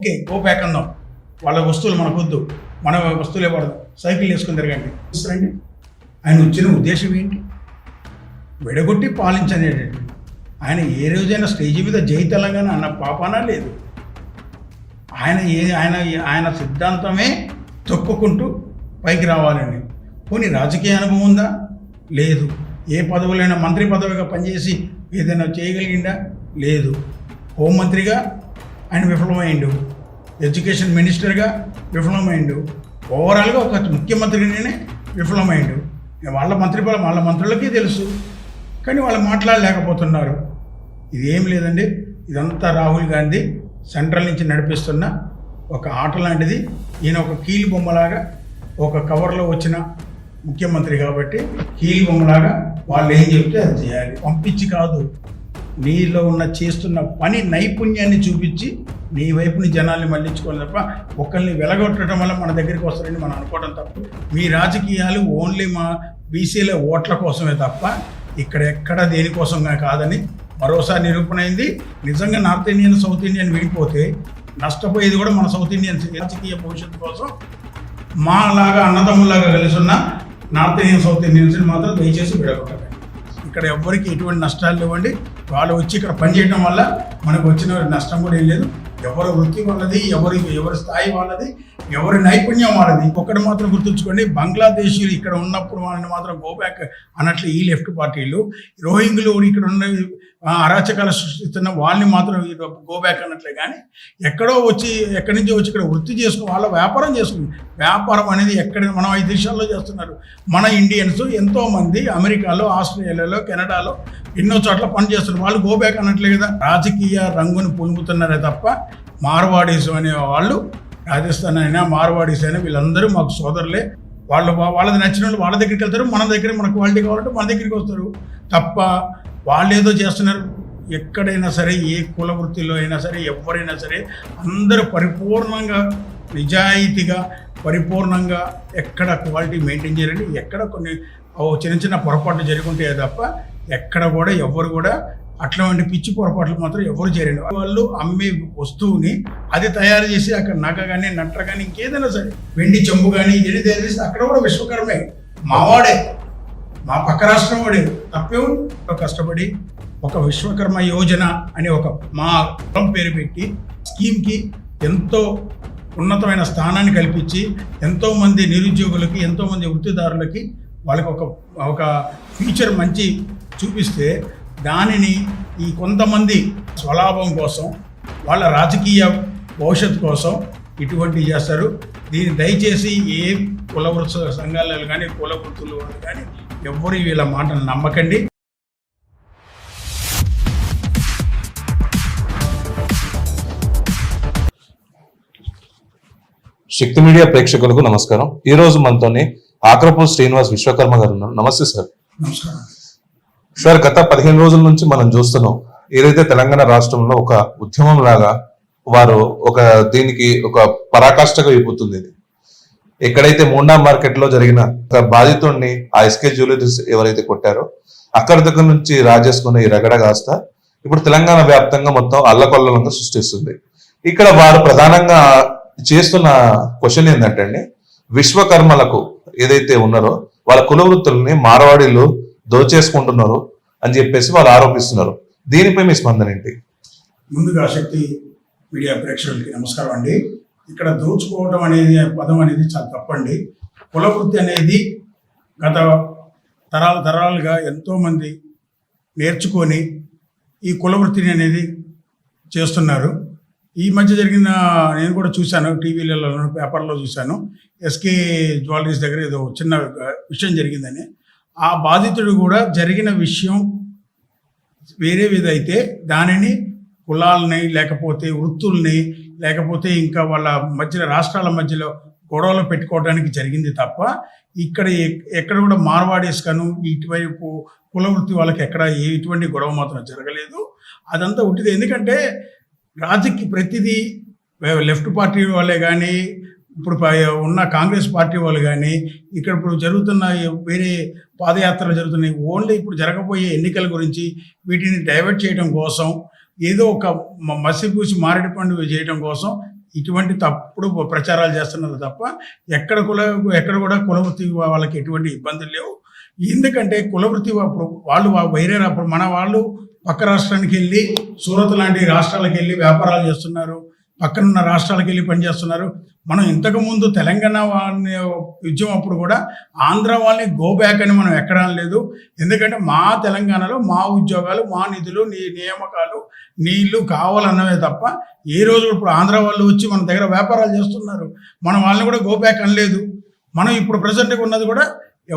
Okay go back అందాం. వాళ్ళ వస్తువులు మనకొద్దు, మన వస్తువులే వాడదాం, సైకిల్ వేసుకుని తిరగండి. చూస్తారండి ఆయన వచ్చిన ఉద్దేశం ఏంటి? విడగొట్టి పాలించనేటట్టు. ఆయన ఏ రోజైనా స్టేజ్ మీద జై తెలంగాణ అన్న పాపానా లేదు. ఆయన సిద్ధాంతమే తొక్కుకుంటూ పైకి రావాలని. పోనీ రాజకీయ అనుభవం ఉందా? లేదు. ఏ పదవులైనా మంత్రి పదవిగా పనిచేసి ఏదైనా చేయగలిగిందా? లేదు. హోంమంత్రిగా ఆయన విఫలమైండు, ఎడ్యుకేషన్ మినిస్టర్గా విఫలమైండు, ఓవరాల్గా ఒక ముఖ్యమంత్రిగానే విఫలమైండు. వాళ్ళ మంత్రులకి తెలుసు, కానీ వాళ్ళు మాట్లాడలేకపోతున్నారు. ఇదేం లేదండి, ఇదంతా రాహుల్ గాంధీ సెంట్రల్ నుంచి నడిపిస్తున్న ఒక ఆట లాంటిది. ఈయన ఒక కీలు బొమ్మలాగా ఒక కవర్లో వచ్చిన ముఖ్యమంత్రి కాబట్టి కీలు బొమ్మలాగా వాళ్ళు ఏం చెప్తే అది చేయాలి. పంపించి కాదు, నీలో ఉన్న చేస్తున్న పని నైపుణ్యాన్ని చూపించి నీ వైపుని జనాల్ని మళ్లించుకోవాలి తప్ప ఒకరిని వెలగొట్టడం వల్ల మన దగ్గరికి వస్తారని మనం అనుకోవడం తప్పు. మీ రాజకీయాలు ఓన్లీ మా బీసీల ఓట్ల కోసమే తప్ప ఇక్కడ ఎక్కడ దేనికోసంగా కాదని మరోసారి నిరూపణ అయింది. నిజంగా నార్త్ ఇండియన్ సౌత్ ఇండియన్ విడిపోతే నష్టపోయేది కూడా మన సౌత్ ఇండియన్స్. రాజకీయ భవిష్యత్తు కోసం మాలాగా అన్నదమ్ములాగా కలిసి ఉన్న నార్త్ ఇండియన్ సౌత్ ఇండియన్స్ని మాత్రం దయచేసి విడగొట్టాలి. ఇక్కడ ఎవ్వరికి ఎటువంటి నష్టాలు ఇవ్వండి. వాళ్ళు వచ్చి ఇక్కడ పనిచేయడం వల్ల మనకు వచ్చిన నష్టం కూడా ఏం లేదు. ఎవరి వృత్తి వాళ్ళది, ఎవరి స్థాయి వాళ్ళది, ఎవరి నైపుణ్యం వాళ్ళది. ఇంకొకటి మాత్రం గుర్తుంచుకోండి, బంగ్లాదేశీలు ఇక్కడ ఉన్నప్పుడు వాళ్ళని మాత్రం గోబ్యాక్ అన్నట్లు ఈ లెఫ్ట్ పార్టీలు, రోహింగ్లు ఇక్కడ ఉన్న అరాచకాలు సృష్టిస్తున్న వాళ్ళని మాత్రం గోబ్యాక్ అన్నట్లే. కానీ ఎక్కడి నుంచి వచ్చి ఇక్కడ వృత్తి చేసుకుని వాళ్ళ వ్యాపారం చేసుకుని, వ్యాపారం అనేది ఎక్కడ మనం 5 దేశాల్లో చేస్తున్నారు. మన ఇండియన్స్ ఎంతోమంది అమెరికాలో, ఆస్ట్రేలియాలో, కెనడాలో ఎన్నో చోట్ల పనిచేస్తున్నారు. వాళ్ళు గోబ్యాక్ అన్నట్లే కదా. రాజకీయ రంగును పులుముతున్నారే తప్ప మార్వాడీస్ అనే వాళ్ళు, రాజస్థాన్ అయినా మార్వాడీస్ అయినా వీళ్ళందరూ మాకు సోదరులే. వాళ్ళది నచ్చిన వాళ్ళు వాళ్ళ దగ్గరికి వెళ్తారు, మన దగ్గర మన క్వాలిటీ కావాలంటే మన దగ్గరికి వస్తారు తప్ప వాళ్ళు ఏదో చేస్తున్నారు. ఎక్కడైనా సరే, ఏ కుల వృత్తిలో అయినా సరే, ఎవరైనా సరే అందరూ పరిపూర్ణంగా నిజాయితీగా పరిపూర్ణంగా ఎక్కడ క్వాలిటీ మెయింటైన్ చేయాలండి. ఎక్కడ కొన్ని చిన్న చిన్న పొరపాట్లు జరుగుంటాయే తప్ప ఎక్కడ కూడా ఎవరు కూడా అట్లాంటి పిచ్చి పొరపాట్లు మాత్రం ఎవరు చేయరండి. వాళ్ళు అమ్మే వస్తువుని అది తయారు చేసి అక్కడ నగ కానీ నట్ట కానీ ఇంకేదైనా సరే వెండి చెంబు కానీ ఏది తయారు చేస్తే అక్కడ కూడా విశ్వకర్మే మావాడే, మా పక్క రాష్ట్రం వాడే. తప్పేమో కష్టపడి ఒక విశ్వకర్మ యోజన అనే ఒక మా పేరు పెట్టి స్కీమ్కి ఎంతో ఉన్నతమైన స్థానాన్ని కల్పించి ఎంతోమంది నిరుద్యోగులకి, ఎంతోమంది వృత్తిదారులకి వాళ్ళకి ఒక ఫ్యూచర్ మంచి చూపిస్తే దానిని ఈ కొంతమంది స్వలాభం కోసం, వాళ్ళ రాజకీయ భవిష్యత్తు కోసం ఇటువంటివి చేస్తారు. దీన్ని దయచేసి ఏ కుల వృత్తి సంఘాలు కానీ కుల వృత్తులు వాళ్ళు కానీ ఎవ్వరు వీళ్ళ మాటలు నమ్మకండి. శక్తి మీడియా ప్రేక్షకులకు నమస్కారం. ఈ రోజు మనతోని ఆక్రపూర్ శ్రీనివాస్ విశ్వకర్మ గారు ఉన్నారు. నమస్తే సార్. నమస్కారం సార్. గత 15 రోజుల నుంచి మనం చూస్తున్నాం, ఏదైతే తెలంగాణ రాష్ట్రంలో ఒక ఉద్యమం లాగా వారు దీనికి ఒక పరాకాష్ఠగా అయిపోతుంది. ఇది ఎక్కడైతే మూండా మార్కెట్ లో జరిగిన ఒక బాధితుడిని ఆ ఎస్కే జ్యువెలరీస్ ఎవరైతే కొట్టారో అక్కడి దగ్గర నుంచి రాజేసుకున్న ఈ రగడ కాస్త ఇప్పుడు తెలంగాణ వ్యాప్తంగా మొత్తం అల్లకొల్లంగా సృష్టిస్తుంది. ఇక్కడ వారు ప్రధానంగా చేస్తున్న క్వశ్చన్ ఏంటంటే అండి, విశ్వకర్మలకు ఏదైతే ఉన్నారో వాళ్ళ కుల వృత్తుల్ని మార్వాడీలు దోచేసుకుంటున్నారు అని చెప్పేసి వాళ్ళు ఆరోపిస్తున్నారు. దీనిపై మీ స్పందన ఏంటి? ముందుగా శక్తి మీడియా ప్రేక్షకులకి నమస్కారం అండి. ఇక్కడ దోచుకోవడం అనేది పదం అనేది చాలా తప్పండి. కుల వృత్తి అనేది గత తరాలుగా ఎంతోమంది నేర్చుకొని ఈ కుల వృత్తిని అనేది చేస్తున్నారు. ఈ మధ్య జరిగిన నేను కూడా చూశాను, టీవీలలో పేపర్లో చూశాను, ఎస్కే జ్యువెలరీస్ దగ్గర ఏదో చిన్న విషయం జరిగిందని. ఆ బాధితుడు కూడా జరిగిన విషయం వేరే విధైతే దానిని కులాలని లేకపోతే వృత్తుల్ని లేకపోతే ఇంకా వాళ్ళ మధ్యలో రాష్ట్రాల మధ్యలో గొడవలు పెట్టుకోవడానికి జరిగింది తప్ప ఎక్కడ కూడా మార్వాడీస్ కను ఇటువైపు కుల వృత్తి వాళ్ళకి ఎక్కడ ఎటువంటి గొడవ మాత్రం జరగలేదు. అదంతా ఉట్టిది. ఎందుకంటే ప్రతిదీ లెఫ్ట్ పార్టీ వాళ్ళే కానీ ఇప్పుడు ఉన్న కాంగ్రెస్ పార్టీ వాళ్ళు కానీ ఇక్కడ ఇప్పుడు జరుగుతున్న వేరే పాదయాత్రలు జరుగుతున్నాయి, ఓన్లీ ఇప్పుడు జరగబోయే ఎన్నికల గురించి వీటిని డైవర్ట్ చేయడం కోసం ఏదో ఒక మసిపూసి మారేడు పండు చేయడం కోసం ఇటువంటి తప్పుడు ప్రచారాలు చేస్తున్నారు తప్ప ఎక్కడ కూడా కులవృత్తి వాళ్ళకి ఎటువంటి ఇబ్బందులు లేవు. ఎందుకంటే కులవృత్తి అప్పుడు వాళ్ళు వేరే అప్పుడు మన వాళ్ళు పక్క రాష్ట్రానికి వెళ్ళి సూరత్ లాంటి రాష్ట్రాలకు వెళ్ళి వ్యాపారాలు చేస్తున్నారు, పక్కనున్న రాష్ట్రాలకు వెళ్ళి పనిచేస్తున్నారు. మనం ఇంతకుముందు తెలంగాణ వాళ్ళని ఉద్యమం అప్పుడు కూడా ఆంధ్ర వాళ్ళని గో బ్యాక్ అని మనం ఎక్కడా లేదు. ఎందుకంటే మా తెలంగాణలో మా ఉద్యోగాలు, మా నిధులు, నియామకాలు, నీళ్లు కావాలన్నవే తప్ప ఏ రోజు ఇప్పుడు ఆంధ్ర వాళ్ళు వచ్చి మన దగ్గర వ్యాపారాలు చేస్తున్నారు, మనం వాళ్ళని కూడా గో బ్యాక్ అనలేదు. మనం ఇప్పుడు ప్రజెంట్గా ఉన్నది కూడా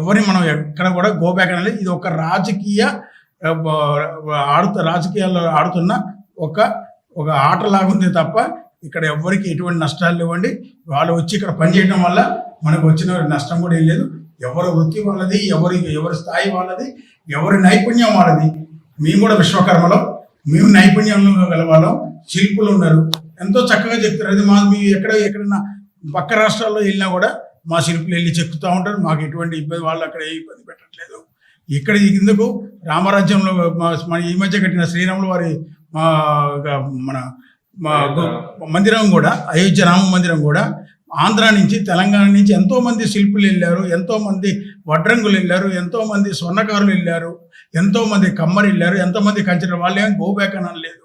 ఎవరిని మనం ఎక్కడ కూడా గో బ్యాక్ అనలేదు. ఇది ఒక రాజకీయాల్లో ఆడుతున్న ఒక ఆటలాగుంది తప్ప ఇక్కడ ఎవరికి ఎటువంటి నష్టాలు లేవండి. వాళ్ళు వచ్చి ఇక్కడ పనిచేయడం వల్ల మనకు వచ్చిన నష్టం కూడా ఏం లేదు. ఎవరి వృత్తి వాళ్ళది, ఎవరి స్థాయి వాళ్ళది, ఎవరి నైపుణ్యం వాళ్ళది. మేము కూడా విశ్వకర్మలో మేము నైపుణ్యంలో గలవాళ్ళం, శిల్పులు ఉన్నారు, ఎంతో చక్కగా చెప్తారు. అది మేము ఎక్కడైనా పక్క రాష్ట్రాల్లో వెళ్ళినా కూడా మా శిల్పులు వెళ్ళి చెక్కుతూ ఉంటారు. మాకు ఎటువంటి ఇబ్బంది, వాళ్ళు అక్కడ ఏ ఇబ్బంది పెట్టట్లేదు. ఇక్కడ ఇందుకు రామరాజ్యంలో మన ఈ మధ్య కట్టిన శ్రీరాములు వారి మన మందిరం కూడా, అయోధ్య రామ మందిరం కూడా ఆంధ్ర నుంచి తెలంగాణ నుంచి ఎంతోమంది శిల్పులు వెళ్ళారు, ఎంతోమంది వడ్రంగులు వెళ్ళారు, ఎంతోమంది స్వర్ణకారులు వెళ్ళారు, ఎంతోమంది కమ్మరి వెళ్ళారు, ఎంతోమంది కంచెలు. వాళ్ళు ఏమైనా గో బ్యాక్ అని అనలేదు.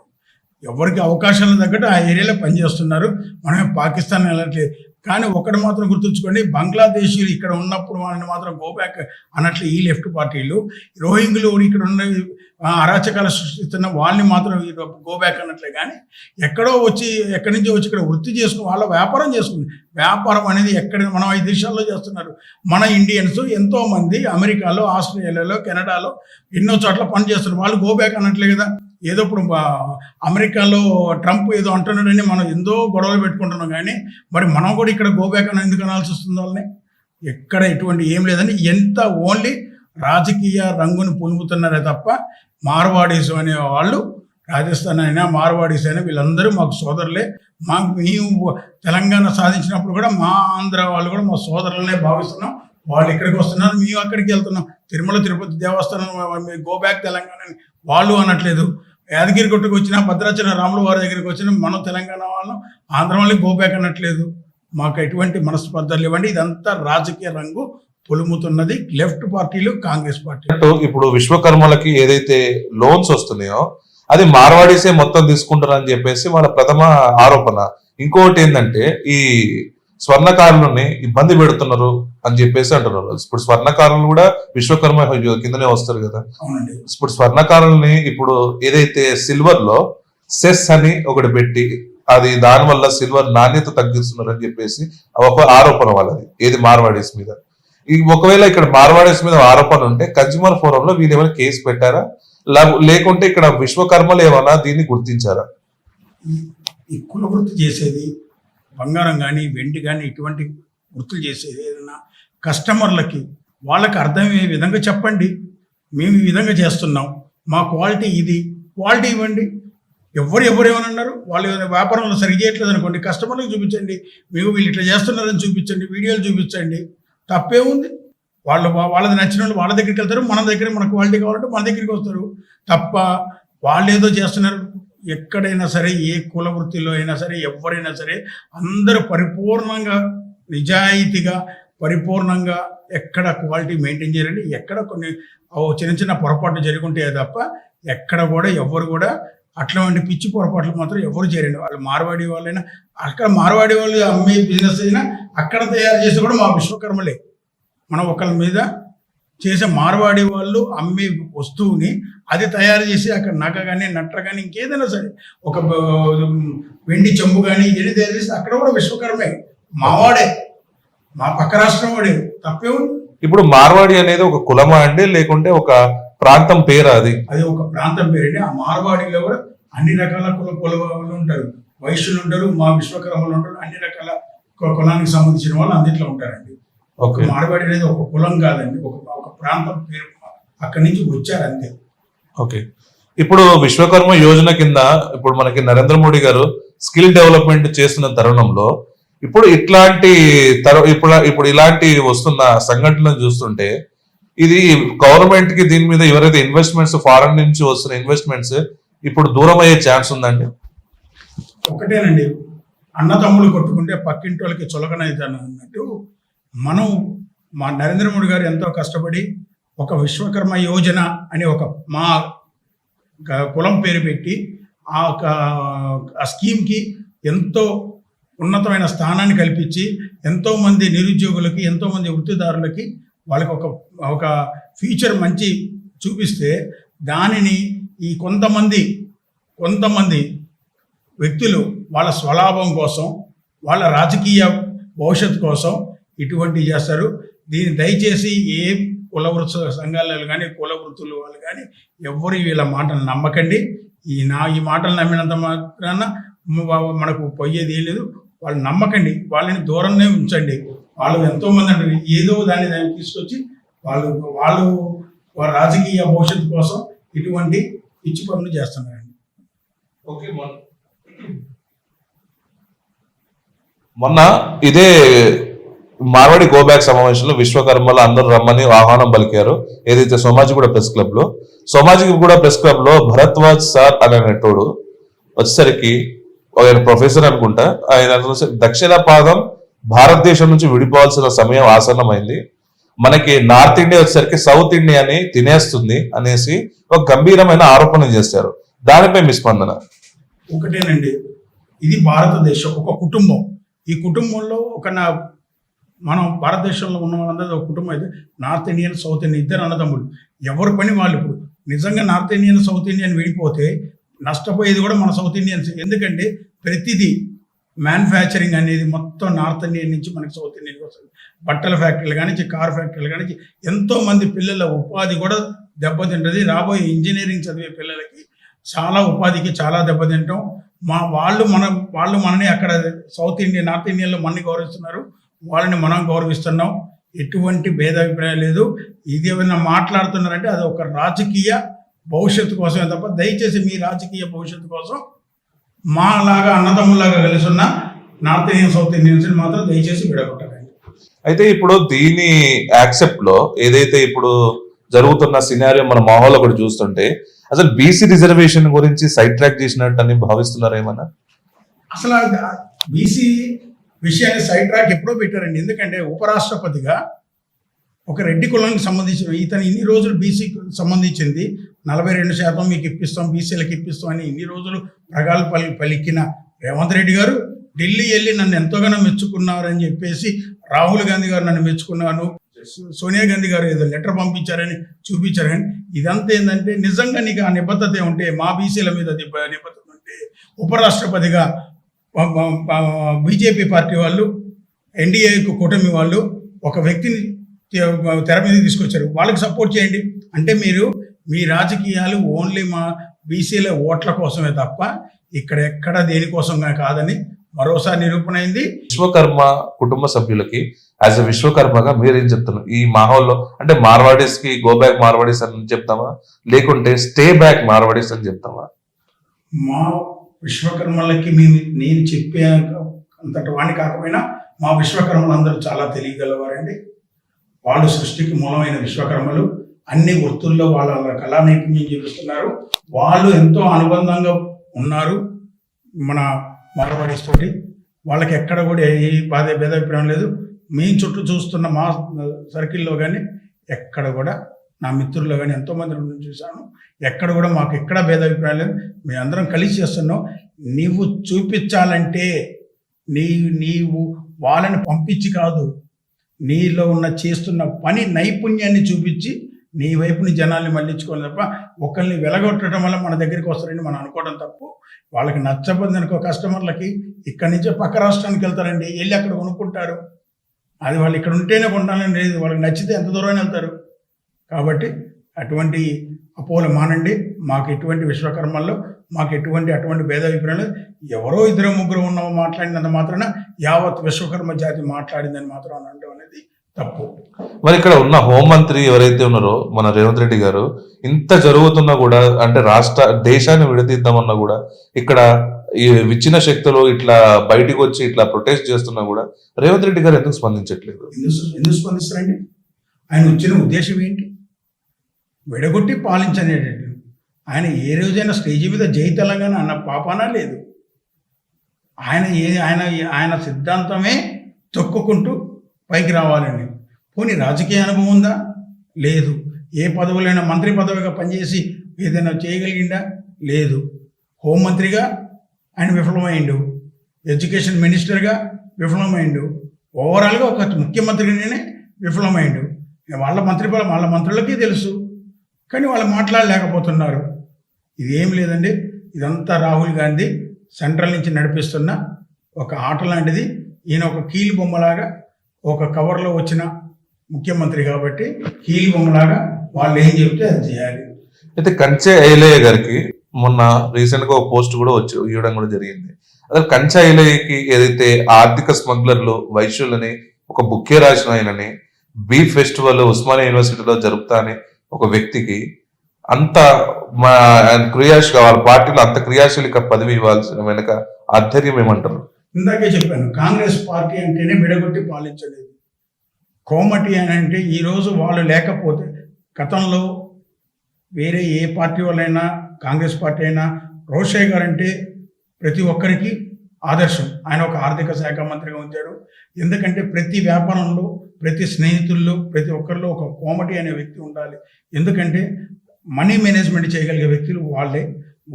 ఎవరికి అవకాశాలు తగ్గట్టు ఆ ఏరియాలో పనిచేస్తున్నారు. మనమే పాకిస్తాన్ వెళ్ళట్లేదు. కానీ ఒకటి మాత్రం గుర్తుంచుకోండి, బంగ్లాదేశీలు ఇక్కడ ఉన్నప్పుడు వాళ్ళని మాత్రం గో బ్యాక్ అన్నట్లు ఈ లెఫ్ట్ పార్టీలు, రోహింగ్లు ఇక్కడ ఉన్న అరాచకాలు సృష్టిస్తున్న వాళ్ళని మాత్రం గో బ్యాక్ అన్నట్లే. కానీ ఎక్కడి నుంచి వచ్చి ఇక్కడ వృత్తి చేసుకుని వాళ్ళ వ్యాపారం చేసుకుని, వ్యాపారం అనేది ఎక్కడ మనం 5 దేశాల్లో చేస్తున్నారు. మన ఇండియన్స్ ఎంతోమంది అమెరికాలో, ఆస్ట్రేలియాలో, కెనడాలో ఎన్నో చోట్ల పని చేస్తున్నారు. వాళ్ళు గో బ్యాక్ అన్నట్లే కదా. ఏదో ఇప్పుడు అమెరికాలో ట్రంప్ ఏదో అంటున్నాడని మనం ఎంతో గొడవలు పెట్టుకుంటున్నాం. కానీ మరి మనం కూడా ఇక్కడ గో బ్యాక్ అని ఎందుకు అనాల్సి వస్తుంది? వాళ్ళని ఎక్కడ ఎటువంటి ఏం లేదని ఎంత ఓన్లీ రాజకీయ రంగుని పులుముతున్నారే తప్ప మార్వాడీస్ అనే వాళ్ళు, రాజస్థాన్ అయినా మార్వాడీస్ అయినా వీళ్ళందరూ మాకు సోదరులే. మేము తెలంగాణ సాధించినప్పుడు కూడా మా ఆంధ్ర వాళ్ళు కూడా మా సోదరులనే భావిస్తున్నాం. వాళ్ళు ఇక్కడికి వస్తున్నారు, మేము అక్కడికి వెళ్తున్నాం. తిరుమల తిరుపతి దేవస్థానం గో బ్యాక్ తెలంగాణ అని వాళ్ళు అనట్లేదు. యాదగిరి గుట్టకు వచ్చినా, భద్రాచలం రాముల వారి దగ్గరికి వచ్చినా మనం తెలంగాణ వాళ్ళం, ఆంధ్ర వాళ్ళని గో బ్యాక్ అనట్లేదు. మాకు ఎటువంటి మనస్పర్ధలు ఇవ్వండి. ఇదంతా రాజకీయ రంగు పొలుముతున్నది లెఫ్ట్ పార్టీలు, కాంగ్రెస్ పార్టీ. ఇప్పుడు విశ్వకర్మలకి ఏదైతే లోన్స్ వస్తున్నాయో అది మార్వాడీసే మొత్తం తీసుకుంటారని చెప్పేసి వాళ్ళ ప్రథమ ఆరోపణ. ఇంకొకటి ఏంటంటే ఈ స్వర్ణకారులని ఇబ్బంది పెడుతున్నారు అని చెప్పేసి అంటున్నారు. ఇప్పుడు స్వర్ణకారులు కూడా విశ్వకర్మ కిందనే వస్తారు కదా. ఇప్పుడు స్వర్ణకారుల్ని ఇప్పుడు ఏదైతే సిల్వర్ లో సెస్ అని ఒకటి పెట్టి అది దానివల్ల సిల్వర్ నాణ్యత తగ్గిస్తున్నారు అని చెప్పేసి ఒక ఆరోపణ వాళ్ళది, ఏది మార్వాడీస్ మీద. ఒకవేళ ఇక్కడ మార్వాడీస్ మీద ఆరోపణ ఉంటే కన్జ్యూమర్ ఫోరంలో వీళ్ళు ఏమైనా కేసు పెట్టారా, లేకుంటే ఇక్కడ విశ్వకర్మలు ఏమైనా దీన్ని గుర్తించారా? ఈ కుల వృత్తి చేసేది, బంగారం కానీ వెండి కానీ ఇటువంటి వృత్తులు చేసేది ఏదైనా కస్టమర్లకి వాళ్ళకి అర్థమయ్యే విధంగా చెప్పండి. మేము ఈ విధంగా చేస్తున్నాం, మా క్వాలిటీ ఇది, క్వాలిటీ ఇవ్వండి. ఎవరేమన్నారు, వాళ్ళు వ్యాపారంలో సరిగ్గా చేయట్లేదు అనుకోండి, కస్టమర్లకు చూపించండి. మీకు వీళ్ళు ఇట్లా చేస్తున్నారని చూపించండి, వీడియోలు చూపించండి. తప్పే ఉంది. వాళ్ళది నచ్చిన వాళ్ళు వాళ్ళ దగ్గరికి వెళ్తారు, మన దగ్గర మన క్వాలిటీ కావాలంటే మన దగ్గరికి వస్తారు తప్ప వాళ్ళు ఏదో చేస్తున్నారు. ఎక్కడైనా సరే, ఏ కుల వృత్తిలో అయినా సరే, ఎవరైనా సరే అందరూ పరిపూర్ణంగా నిజాయితీగా పరిపూర్ణంగా ఎక్కడ క్వాలిటీ మెయింటైన్ చేయాలండి. ఎక్కడ కొన్ని చిన్న పొరపాట్లు జరుగుంటాయే తప్ప ఎక్కడ కూడా ఎవరు కూడా అట్లాంటి పిచ్చి పొరపాట్లు మాత్రం ఎవరు చేయరండి. వాళ్ళు మార్వాడి వాళ్ళైనా, అక్కడ మార్వాడి వాళ్ళు అమ్మే బిజినెస్ అయినా అక్కడ తయారు చేసి కూడా మా విశ్వకర్మలే. మనం ఒకరి మీద చేసే మార్వాడి వాళ్ళు అమ్మే వస్తువుని అది తయారు చేసి అక్కడ నగ కానీ నట్ట కానీ ఇంకేదైనా సరే ఒక వెండి చెంబు కానీ ఏది తయారు చేసి అక్కడ కూడా విశ్వకర్మే, మావాడే, మా పక్క రాష్ట్రం వాడే. తప్పే ఉంది. ఇప్పుడు మార్వాడి అనేది ఒక కులమా అండి, లేకుంటే ఒక ప్రాంతం పేరు? అది ఒక ప్రాంతం పేరండి. ఆ మార్వాడిలో కూడా అన్ని రకాల కులవాళ్ళు ఉంటారు, వైశ్యులు ఉంటారు, మా విశ్వకర్మలు ఉంటారు, అన్ని రకాల కులానికి సంబంధించిన వాళ్ళు అందులో ఉంటారండి. మార్వాడి అనేది ఒక కులం కాదండి, ఒక ప్రాంతం పేరు, అక్కడి నుంచి వచ్చారు అంతే. ఓకే. ఇప్పుడు విశ్వకర్మ యోజన కింద ఇప్పుడు మనకి నరేంద్ర మోడీ గారు స్కిల్ డెవలప్మెంట్ చేస్తున్న తరుణంలో ఇప్పుడు ఇలాంటి వస్తున్న సంఘటనలు చూస్తుంటే ఇది గవర్నమెంట్ కి దీని మీద ఎవరైతే ఇన్వెస్ట్మెంట్స్ ఫారెన్ నుంచి వస్తున్న ఇన్వెస్ట్మెంట్స్ ఇప్పుడు దూరం అయ్యే ఛాన్స్ ఉందండి. ఒకటేనండి, అన్నతమ్ములు కొట్టుకుంటే పక్కింటి వాళ్ళకి చులకనైతాను అన్నట్టు మనం మా నరేంద్ర మోడీ గారు ఎంతో కష్టపడి ఒక విశ్వకర్మ యోజన అనే ఒక మా కులం పేరు పెట్టి ఆ స్కీమ్కి ఎంతో ఉన్నతమైన స్థానాన్ని కల్పించి ఎంతోమంది నిరుద్యోగులకి ఎంతోమంది వృత్తిదారులకి వాళ్ళకి ఒక ఫ్యూచర్ మంచి చూపిస్తే దానిని ఈ కొంతమంది వ్యక్తులు వాళ్ళ స్వలాభం కోసం వాళ్ళ రాజకీయ భవిష్యత్తు కోసం ఇటువంటి చేస్తారు. దీన్ని దయచేసి ఏ కుల వృత్తి సంఘాలు కానీ కుల వృత్తులు వాళ్ళు కానీ ఎవ్వరు వీళ్ళ మాటలు నమ్మకండి. ఈ మాటలు నమ్మినంత మాత్రాన మనకు పోయేది లేదు. వాళ్ళు నమ్మకండి, వాళ్ళని దూరంగా ఉంచండి. వాళ్ళు ఎంతోమంది అంటే ఏదో దాన్ని తీసుకొచ్చి వాళ్ళు వాళ్ళ రాజకీయ భవిష్యత్తు కోసం ఇటువంటి పిచ్చి పనులు చేస్తున్నారండి. ఓకే, మొన్న ఇదే మార్వాడి గోబ్యాక్ సమావేశంలో విశ్వకర్మలు అందరూ రమ్మని ఆహ్వానం పలికారు. ఏదైతే సోమాజిగూడ ప్రెస్ క్లబ్ లో భరద్వాజ్ సార్ అనేటోడు వచ్చేసరికి ఆయన ప్రొఫెసర్ అనుకుంటా, ఆయన దక్షిణ పాదం భారతదేశం నుంచి విడిపోవాల్సిన సమయం ఆసన్నమైంది, మనకి నార్త్ ఇండియా వచ్చేసరికి సౌత్ ఇండియాని తినేస్తుంది అనేసి ఒక గంభీరమైన ఆరోపణ చేశారు. దానిపై మీ స్పందన? ఒకటేనండి, ఇది భారతదేశం ఒక కుటుంబం. ఈ కుటుంబంలో మనం భారతదేశంలో ఉన్న వాళ్ళందరూ ఒక కుటుంబం అయితే నార్త్ ఇండియన్ సౌత్ ఇండియన్ ఇద్దరు అన్నదమ్ములు, ఎవరి పని వాళ్ళు. ఇప్పుడు నిజంగా నార్త్ ఇండియన్ సౌత్ ఇండియన్ విడిపోతే నష్టపోయేది కూడా మన సౌత్ ఇండియన్స్. ఎందుకంటే ప్రతిదీ మ్యానుఫ్యాక్చరింగ్ అనేది మొత్తం నార్త్ ఇండియన్ నుంచి మనకి సౌత్ ఇండియన్కి వస్తుంది. బట్టల ఫ్యాక్టరీలు కానీ కార్ ఫ్యాక్టరీలు కానీ ఎంతోమంది పిల్లల ఉపాధి కూడా దెబ్బతింటుంది. రాబోయే ఇంజనీరింగ్ చదివే పిల్లలకి చాలా ఉపాధికి చాలా దెబ్బతింటాం. వాళ్ళు మనని అక్కడ సౌత్ ఇండియన్ నార్త్ ఇండియన్లో మనని గౌరవిస్తున్నారు, వాళ్ళని మనం గౌరవిస్తున్నాం. ఎటువంటి భేదాభిప్రాయం లేదు. ఇది ఏమైనా మాట్లాడుతున్నారంటే అది ఒక రాజకీయ భవిష్యత్తు కోసమే తప్ప దయచేసి మీ రాజకీయ భవిష్యత్తు కోసం మాలాగా అన్నదమ్ములాగా కలిసి ఉన్న నార్త్ ఇండియన్ సౌత్ ఇండియన్స్ మాత్రం దయచేసి విడగొట్టకండి. అయితే ఇప్పుడు దీని యాక్సెప్ట్ లో ఏదైతే ఇప్పుడు జరుగుతున్న సినారియో మన మాహోల్ ఒకటి చూస్తుంటే అసలు బీసీ రిజర్వేషన్ గురించి సైడ్ ట్రాక్ చేసినట్టు అని భావిస్తున్నారు ఏమన్నా? అసలు బీసీ విషయాన్ని సైడ్ ట్రాక్ ఎప్పుడో పెట్టారండి. ఎందుకంటే ఉపరాష్ట్రపతిగా ఒక రెడ్డి కులానికి సంబంధించిన ఇతను ఇన్ని రోజులు బీసీకి సంబంధించింది 42% మీకు ఇప్పిస్తాం, బీసీలకు ఇప్పిస్తాం అని ఇన్ని రోజులు ప్రగాలు పలికిన రేవంత్ రెడ్డి గారు ఢిల్లీ వెళ్ళి నన్ను ఎంతోగానో మెచ్చుకున్నారని చెప్పేసి రాహుల్ గాంధీ గారు నన్ను మెచ్చుకున్నాను, సోనియా గాంధీ గారు ఏదో లెటర్ పంపించారని చూపించారని. ఇదంతా ఏంటంటే నిజంగా నీకు ఆ నిబద్ధత ఉంటే, మా బీసీల మీద నిబద్ధత ఉంటే ఉపరాష్ట్రపతిగా బీజేపీ పార్టీ వాళ్ళు ఎన్డీఏ కూటమి వాళ్ళు ఒక వ్యక్తిని తెర మీద తీసుకొచ్చారు, వాళ్ళకి సపోర్ట్ చేయండి. అంటే మీరు మీ రాజకీయాలు ఓన్లీ మా బీసీల ఓట్ల కోసమే తప్ప ఇక్కడ ఎక్కడ దేనికోసం కాదని మరోసారి నిరూపణ అయింది. విశ్వకర్మ కుటుంబ సభ్యులకి యాజ్ ఎ విశ్వకర్మగా మీరేం చెప్తున్నారు ఈ మాహోల్లో? అంటే మార్వాడీస్ కి గో బ్యాక్ మార్వాడీస్ అని చెప్తామా, లేకుంటే స్టే బ్యాక్ మార్వాడీస్ అని చెప్తామా? మా విశ్వకర్మలకి నేను చెప్పే అంతటి వాణి కాకపోయినా మా విశ్వకర్మలు అందరూ చాలా తెలియగలవారండి. వాళ్ళు సృష్టికి మూలమైన విశ్వకర్మలు, అన్ని వృత్తుల్లో వాళ్ళ కళా నైపుణ్యం చూపిస్తున్నారు. వాళ్ళు ఎంతో అనుబంధంగా ఉన్నారు మన మార్వాడీస్ తోటి. వాళ్ళకి ఎక్కడ కూడా ఏ భేదాభిప్రాయం లేదు. మేము చుట్టూ చూస్తున్న మా సర్కిల్లో కానీ ఎక్కడ కూడా, నా మిత్రుల్లో కానీ ఎంతోమంది చూశాను, ఎక్కడ కూడా మాకు ఎక్కడ భేదాభిప్రాయం లేదు. మేము అందరం కలిసి చేస్తున్నాం. నీవు చూపించాలంటే నీవు వాళ్ళని పంపించి కాదు, నీలో ఉన్న చేస్తున్న పని నైపుణ్యాన్ని చూపించి నీ వైపుని జనాల్ని మళ్ళించుకోవాలి తప్ప ఒకరిని వెలగొట్టడం వల్ల మన దగ్గరికి వస్తారని మనం అనుకోవడం తప్పు. వాళ్ళకి నచ్చబోద్ది అనుకో కస్టమర్లకి ఇక్కడి నుంచే పక్క రాష్ట్రానికి వెళ్తారండి, వెళ్ళి అక్కడ కొనుక్కుంటారు. అది వాళ్ళు ఇక్కడ ఉంటేనే కొనాలని లేదు, వాళ్ళకి నచ్చితే ఎంత దూరం వెళ్తారు. కాబట్టి అటువంటి అపోహలు మానండి. మాకు ఎటువంటి విశ్వకర్మల్లో మాకు అటువంటి భేదాభిప్రాయం లేదు. ఎవరో ఇద్దరు ముగ్గురు ఉన్నామో మాట్లాడినంత మాత్రాన యావత్ విశ్వకర్మ జాతి మాట్లాడిందని మాత్రం అనడం అనేది తప్పు. మరి ఇక్కడ ఉన్న హోంమంత్రి ఎవరైతే ఉన్నారో మన రేవంత్ రెడ్డి గారు, ఇంత జరుగుతున్నా కూడా, అంటే దేశాన్ని విడదీద్దామన్నా కూడా, ఇక్కడ ఈ విచ్ఛిన్న శక్తులు ఇట్లా బయటకు వచ్చి ఇట్లా ప్రొటెస్ట్ చేస్తున్నా కూడా రేవంత్ రెడ్డి గారు ఎందుకు స్పందించట్లేదు? ఎందుకు స్పందిస్తారండి? ఆయన వచ్చిన ఉద్దేశం ఏంటి? విడగొట్టి పాలించనేటట్టు. ఆయన ఏ రోజైనా స్టేజ్ మీద జై తెలంగాణ అన్న పాపానా లేదు. ఆయన సిద్ధాంతమే తొక్కుకుంటూ పైకి రావాలని. పోనీ రాజకీయ అనుభవం ఉందా? లేదు. ఏ పదవులైనా మంత్రి పదవిగా పనిచేసి ఏదైనా చేయగలిగిందా? లేదు. హోంమంత్రిగా ఆయన విఫలమైండు, ఎడ్యుకేషన్ మినిస్టర్గా విఫలమైండు, ఓవరాల్గా ఒక ముఖ్యమంత్రిగానే విఫలమైండు. వాళ్ళ మంత్రులకి తెలుసు, కానీ వాళ్ళు మాట్లాడలేకపోతున్నారు. ఇదేం లేదండి, ఇదంతా రాహుల్ గాంధీ సెంట్రల్ నుంచి నడిపిస్తున్న ఒక ఆట లాంటిది. ఈయన ఒక కీలు బొమ్మలాగా, ఒక కవర్లో వచ్చిన ముఖ్యమంత్రి కాబట్టి కీలు బొమ్మలాగా వాళ్ళు ఏం చెప్తే అది చేయాలి. అయితే కంచె ఐలయ్య గారికి మొన్న రీసెంట్ గా ఒక పోస్ట్ కూడా ఇవ్వడం కూడా జరిగింది. అసలు కంచె ఐలయ్యకి ఏదైతే ఆర్థిక స్మగ్లర్లు వైశ్యులని ఒక బుక్కే రాసిన ఆయనని బీఫ్ ఫెస్టివల్ ఉస్మానియా యూనివర్సిటీలో జరుపుతా అని ఒక వ్యక్తికి అంత వాళ్ళ పార్టీలో అంత క్రియాశీలక పదవి ఇవ్వాల్సిన వెనక ఆశ్చర్యం ఏమంటారు? ఇందాకే చెప్పాను, కాంగ్రెస్ పార్టీ అంటేనే విడగొట్టి పాలించలేదు. కోమటి అని అంటే ఈరోజు వాళ్ళు లేకపోతే, గతంలో వేరే ఏ పార్టీ వాళ్ళైనా, కాంగ్రెస్ పార్టీ అయినా, రోషయ్య గారు అంటే ప్రతి ఒక్కరికి ఆదర్శం. ఆయన ఒక ఆర్థిక శాఖ మంత్రిగా ఉంచాడు. ఎందుకంటే ప్రతి వ్యాపారంలో, ప్రతి స్నేహితుల్లో, ప్రతి ఒక్కరిలో ఒక కోమటి అనే వ్యక్తి ఉండాలి. ఎందుకంటే మనీ మేనేజ్మెంట్ చేయగలిగే వ్యక్తులు వాళ్ళే.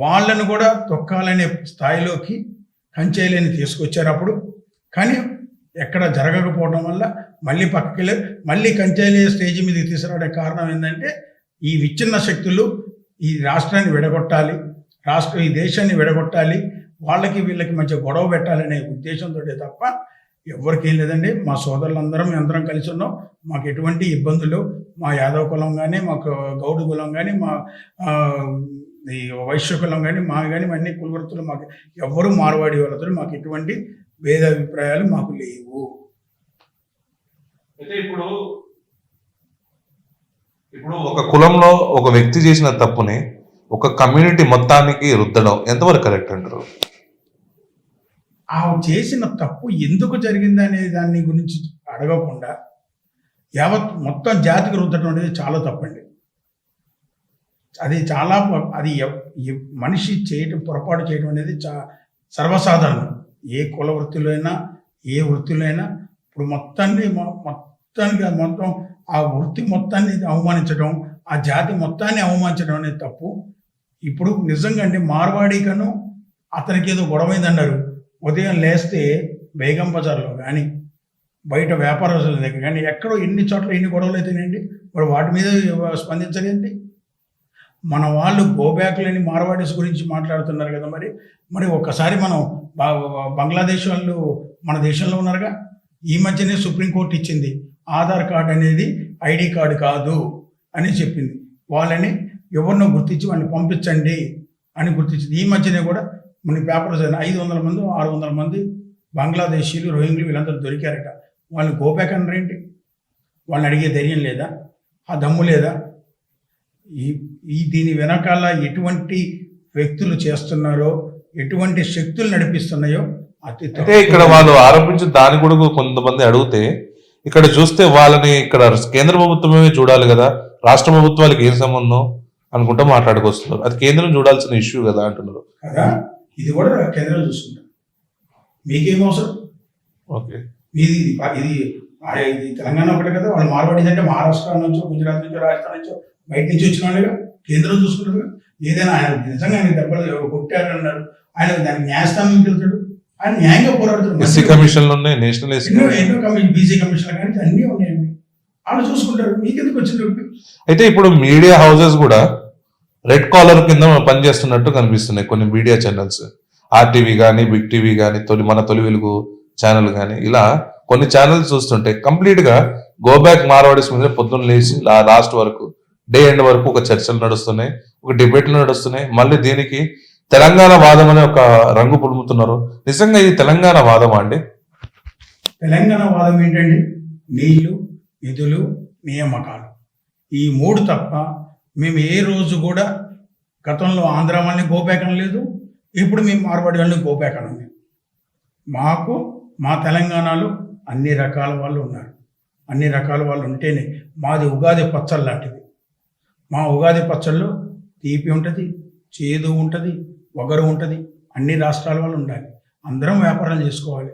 వాళ్ళను కూడా తొక్కాలనే స్థాయిలోకి కంచెలేని తీసుకొచ్చారు అప్పుడు. కానీ ఎక్కడ జరగకపోవడం వల్ల మళ్ళీ పక్కకి వెళ్ళి మళ్ళీ కంచెలే స్టేజ్ మీదకి తీసుకురావడే కారణం ఏంటంటే ఈ విచ్ఛిన్న శక్తులు ఈ రాష్ట్రాన్ని విడగొట్టాలి, ఈ దేశాన్ని విడగొట్టాలి, వాళ్ళకి వీళ్ళకి మంచి గొడవ పెట్టాలనే ఉద్దేశంతో తప్ప ఎవరికేం లేదండి. మా సోదరులందరం అందరం కలిసి ఉన్నాం. మాకు ఎటువంటి ఇబ్బందులు, మా యాదవ కులం కానీ, మాకు గౌడు కులం కానీ, మా ఈ వైశ్య కులం కానీ, మా కానీ అన్ని కులవృత్తులు, మాకు ఎవ్వరూ మార్వాడి వాళ్ళతో మాకు ఎటువంటి భేదాభిప్రాయాలు మాకు లేవు. అయితే ఇప్పుడు ఒక కులంలో ఒక వ్యక్తి చేసిన తప్పుని ఒక కమ్యూనిటీ మొత్తానికి రుద్దడం ఎంతవరకు కరెక్ట్ అంటారు? ఆ చేసిన తప్పు ఎందుకు జరిగిందనే దాన్ని గురించి అడగకుండా యావత్ మొత్తం జాతికి రుద్దడం అనేది చాలా తప్పండి. అది చాలా మనిషి చేయటం, పొరపాటు చేయడం అనేది సర్వసాధారణం. ఏ కుల వృత్తిలో అయినా, ఏ వృత్తిలో అయినా. ఇప్పుడు మొత్తం ఆ వృత్తి మొత్తాన్ని అవమానించడం, ఆ జాతి మొత్తాన్ని అవమానించడం అనేది తప్పు. ఇప్పుడు నిజంగా అంటే మార్వాడీకను అతనికి ఏదో గొడవైందన్నారు. ఉదయం లేస్తే బేగం బజార్లో కానీ, బయట వ్యాపారస్తుల దగ్గర కానీ, ఎక్కడో ఎన్ని చోట్ల ఎన్ని గొడవలు అయితేనండి, మరి వాటి మీద స్పందించలేండి. మన వాళ్ళు గోబ్యాక్లని మార్వాడీస్ గురించి మాట్లాడుతున్నారు కదా. మరి ఒక్కసారి మనం బంగ్లాదేశ్ వాళ్ళు మన దేశంలో ఉన్నారుగా. ఈ మధ్యనే సుప్రీంకోర్టు ఇచ్చింది, ఆధార్ కార్డు అనేది ఐడి కార్డు కాదు అని చెప్పింది. వాళ్ళని ఎవరినో గుర్తించి వాళ్ళని పంపించండి అని గుర్తించింది. ఈ మధ్యనే కూడా మన పేపర్స్ 500 మంది 600 మంది బంగ్లాదేశీలు, రోహింగ్లు వీళ్ళందరూ దొరికారట. వాళ్ళని గోబ్యాక్ అనరేంటి? వాళ్ళని అడిగే ధైర్యం లేదా? ఆ దమ్ము లేదా? దీని వెనకాల ఎటువంటి వ్యక్తులు చేస్తున్నారో, ఎటువంటి శక్తులు నడిపిస్తున్నాయో అంటే ఇక్కడ వాళ్ళు ఆరోపించిన దాని కూడా కొంతమంది అడిగితే, ఇక్కడ చూస్తే వాళ్ళని ఇక్కడ కేంద్ర ప్రభుత్వమే చూడాలి కదా, రాష్ట్ర ప్రభుత్వాలకు ఏం సంబంధం అనుకుంటా మాట్లాడుకొస్తున్నారు. అది కేంద్రం చూడాల్సిన ఇష్యూ కదా అంటున్నారు కదా. ఇది కూడా కేంద్రం చూసుకుంటారు, మీకేం అవసరం? ఓకే, ఇది తెలంగాణ ఒకటే కదా. వాళ్ళు మార్వాడీస్ అంటే మహారాష్ట్ర నుంచో, గుజరాత్ నుంచో, రాజస్థాన్ నుంచో, బయట నుంచి వచ్చిన వాళ్ళుగా కేంద్రం చూసుకుంటారు. ఏదైనా ఆయన నిజంగా ఆయన దెబ్బలు కొట్టారన్నారు, ఆయన దానికి న్యాయస్థానం వెళ్తాడు, ఆయన న్యాయంగా పోరాడుతాడు. ఎస్సీ కమిషన్లు ఉన్నాయి, నేషనల్ ఎన్నో బీసీ కమిషన్లు కానీ అన్నీ ఉన్నాయండి, వాళ్ళు చూసుకుంటారు. మీకెందుకు వచ్చింది? అయితే ఇప్పుడు మీడియా హౌసెస్ కూడా రెడ్ కాలర్ కింద పనిచేస్తున్నట్టు కనిపిస్తున్నాయి కొన్ని మీడియా ఛానల్స్. ఆర్టీవీ కానీ, బిగ్ టీవీ కానీ, మన తొలి వెలుగు ఛానల్ కానీ, ఇలా కొన్ని ఛానల్స్ చూస్తుంటే కంప్లీట్ గా గోబ్యాక్ మార్వాడీస్ మీద పొద్దున్న లేచి లాస్ట్ వరకు, డే ఎండ్ వరకు ఒక చర్చలు నడుస్తున్నాయి, ఒక డిబేట్లు నడుస్తున్నాయి. మళ్ళీ దీనికి తెలంగాణ వాదం అనే ఒక రంగు పులుముతున్నారు. నిజంగా ఇది తెలంగాణ వాదమా అండి? తెలంగాణ వాదం ఏంటండి? నీళ్లు, నిధులు, నియామకాలు, ఈ 3 తప్ప మేము ఏ రోజు కూడా గతంలో ఆంధ్ర వాళ్ళని గోబ్యాక్ అనలేదు, ఇప్పుడు మేము మార్వాడి వాళ్ళని గోబ్యాక్ అనలేదు. మాకు మా తెలంగాణలో అన్ని రకాల వాళ్ళు ఉన్నారు. అన్ని రకాల వాళ్ళు ఉంటేనే మాది ఉగాది పచ్చళ్ళు లాంటిది. మా ఉగాది పచ్చళ్ళు తీపి ఉంటుంది, చేదు ఉంటుంది, వగరు ఉంటుంది. అన్ని రాష్ట్రాల వాళ్ళు ఉండాలి. అందరం వ్యాపారాలు చేసుకోవాలి.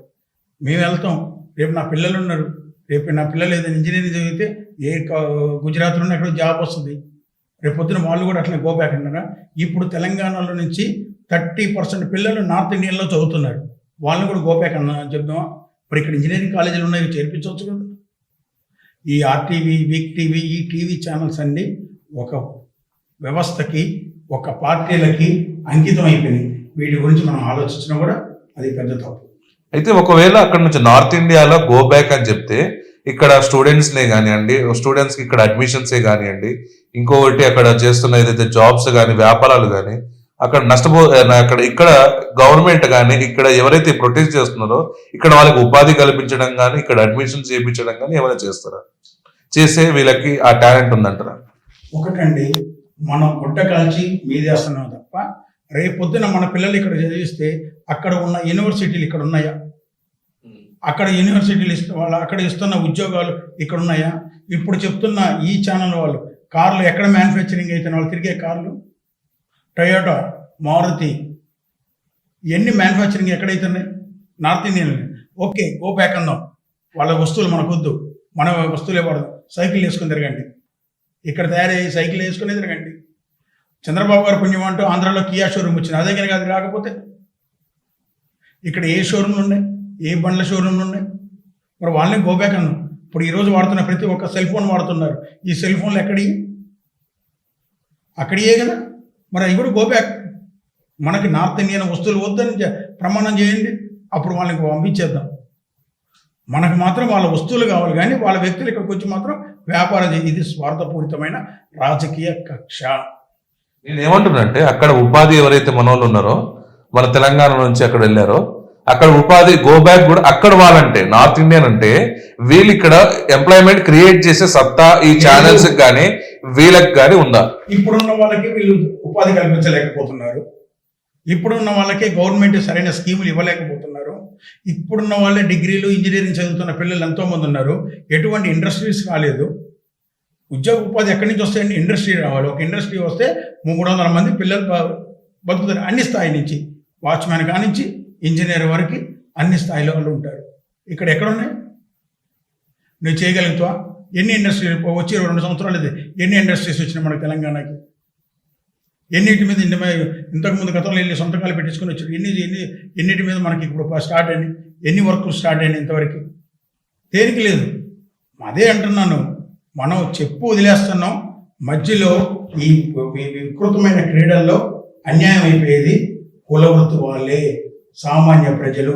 మేము వెళ్తాం, రేపు నా పిల్లలు ఉన్నారు, రేపు నా పిల్లలు ఏదైనా ఇంజనీరింగ్ చదివితే గుజరాత్లో ఎక్కడో జాబ్ వస్తుంది, రేపు పొద్దున వాళ్ళు కూడా అట్లా గో బ్యాక్ అంటున్నారా. ఇప్పుడు తెలంగాణలో నుంచి 30% పిల్లలు నార్త్ ఇండియన్లో చదువుతున్నారు, వాళ్ళని కూడా గో బ్యాక్ అన్న చెప్దామా. మరి ఇక్కడ ఇంజనీరింగ్ కాలేజీలు ఉన్నాయి, చేర్పించవచ్చు కదా. ఈ ఆర్టీవీ, వీక్ టీవీ, ఈ టీవీ ఛానల్స్ అన్నీ ఒక వ్యవస్థకి, ఒక పార్టీలకి అంకితం అయిపోయినాయి. వీటి గురించి మనం ఆలోచించినా కూడా అది పెద్ద తప్పు. అయితే ఒకవేళ అక్కడ నుంచి నార్త్ ఇండియాలో గో బ్యాక్ అని చెప్తే ఇక్కడ స్టూడెంట్స్నే కానివ్వండి, స్టూడెంట్స్కి ఇక్కడ అడ్మిషన్సే కానివ్వండి, ఇంకొకటి అక్కడ చేస్తున్న ఏదైతే జాబ్స్ కానీ వ్యాపారాలు కానీ అక్కడ ఇక్కడ గవర్నమెంట్ కానీ ఇక్కడ ఎవరైతే ప్రొటెక్ట్ చేస్తున్నారో ఇక్కడ వాళ్ళకి ఉపాధి కల్పించడం కానీ ఇక్కడ అడ్మిషన్స్ చేయించడం కానీ ఏమైనా చేస్తారా? చేసే వీళ్ళకి ఆ టాలెంట్ ఉందంటారా? ఒకటండి, మనం గుడ్డ కాల్చి మీదేస్తున్నాం తప్ప రేపొద్దున మన పిల్లలు ఇక్కడ చదివిస్తే అక్కడ ఉన్న యూనివర్సిటీలు ఇక్కడ ఉన్నాయా? అక్కడ యూనివర్సిటీలు అక్కడ ఇస్తున్న ఉద్యోగాలు ఇక్కడ ఉన్నాయా? ఇప్పుడు చెప్తున్న ఈ ఛానల్ వాళ్ళు కార్లు ఎక్కడ మ్యానుఫ్యాక్చరింగ్ అయితే వాళ్ళు తిరిగే కార్లు టొయోటా, మారుతి, ఇవన్నీ మ్యానుఫ్యాక్చరింగ్ ఎక్కడైతున్నాయి? North Indian. Okay, go back అందాం, వాళ్ళ వస్తువులు మనకొద్దు, మన వస్తువులే వాడదాం. సైకిల్ వేసుకుని తిరగండి, ఇక్కడ తయారయ్యే సైకిల్ వేసుకుని తిరగండి. చంద్రబాబు గారు పుణ్యం అంటూ ఆంధ్రాలో కియా షోరూమ్ వచ్చింది, అదే కనుక అది రాకపోతే ఇక్కడ ఏ షోరూమ్లు ఉన్నాయి, ఏ బండ్ల షోరూమ్లు ఉన్నాయి? మరి వాళ్ళని గో బ్యాక్ అన్నాం. ఇప్పుడు ఈరోజు వాడుతున్న ప్రతి ఒక్క సెల్ ఫోన్ వాడుతున్నారు, ఈ సెల్ ఫోన్లు అక్కడియే కదా. మరి అవి కూడా గో బ్యాక్. మనకి నార్త్ ఇండియన్ వస్తువులు వద్దని ప్రమాణం చేయండి, అప్పుడు వాళ్ళకి పంపించేద్దాం. మనకు మాత్రం వాళ్ళ వస్తువులు కావాలి, కానీ వాళ్ళ వ్యక్తులు ఇక్కడికి వచ్చి మాత్రం వ్యాపారం చేయి. ఇది స్వార్థపూరితమైన రాజకీయ కక్ష. నేను ఏమంటున్నానంటే అక్కడ ఉపాధి ఎవరైతే మనోళ్ళు ఉన్నారో, మన తెలంగాణ నుంచి అక్కడ వెళ్ళారో, అక్కడ ఉపాధి గో బ్యాక్ కూడా అక్కడ వాళ్ళంటే నార్త్ ఇండియన్ అంటే వీళ్ళు ఇక్కడ ఎంప్లాయ్మెంట్ క్రియేట్ చేసే సత్తా ఈ ఛానల్స్ కానీ వీళ్ళకి కానీ ఉందా? ఇప్పుడున్న వాళ్ళకి వీళ్ళు ఉపాధి కల్పించలేకపోతున్నారు, ఇప్పుడున్న వాళ్ళకి గవర్నమెంట్ సరైన స్కీములు ఇవ్వలేకపోతున్నారు, ఇప్పుడున్న వాళ్ళే డిగ్రీలు ఇంజనీరింగ్ చదువుతున్న పిల్లలు ఎంతోమంది ఉన్నారు, ఎటువంటి ఇండస్ట్రీస్ కాలేదు. ఉద్యోగ ఉపాధి ఎక్కడి నుంచి వస్తాయండి? ఇండస్ట్రీ రావాలి. ఒక ఇండస్ట్రీ వస్తే 300 మంది పిల్లలు బతుకుతారు, అన్ని స్థాయి నుంచి, వాచ్మ్యాన్ కానించి ఇంజనీర్ వరకు అన్ని స్థాయిలో వాళ్ళు ఉంటారు. ఇక్కడ ఎక్కడున్నాయి? నువ్వు చేయగలుగుతావా? ఎన్ని ఇండస్ట్రీలు వచ్చి 2 సంవత్సరాలు ఎన్ని ఇండస్ట్రీస్ వచ్చినాయి మనకు తెలంగాణకి? ఎన్నిటి మీద ఇంతకుముందు గతంలో వెళ్ళి సొంతకాలు పెట్టించుకొని వచ్చారు, ఎన్నిటి మీద మనకి ఇప్పుడు స్టార్ట్ అయినాయి? ఎన్ని వర్కులు స్టార్ట్ అయినాయి ఇంతవరకు? దేనికి లేదు. అదే అంటున్నాను, మనం చెప్పు వదిలేస్తున్నాం. మధ్యలో ఈ వికృతమైన క్రీడల్లో అన్యాయం అయిపోయేది కులవృత్తి వాళ్ళే, సామాన్య ప్రజలు,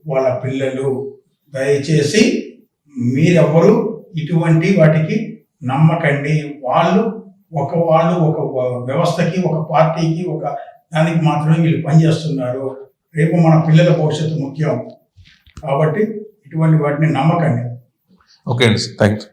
వాళ్ళ పిల్లలు. దయచేసి మీరెవరు ఇటువంటి వాటికి నమ్మకండి. వాళ్ళు ఒక వ్యవస్థకి, ఒక పార్టీకి, ఒక దానికి మాత్రమే వీళ్ళు పనిచేస్తున్నారు. రేపు మన పిల్లల భవిష్యత్తు ముఖ్యం కాబట్టి ఇటువంటి వాటిని నమ్మకండి. ఓకే అండి, థ్యాంక్ యూ.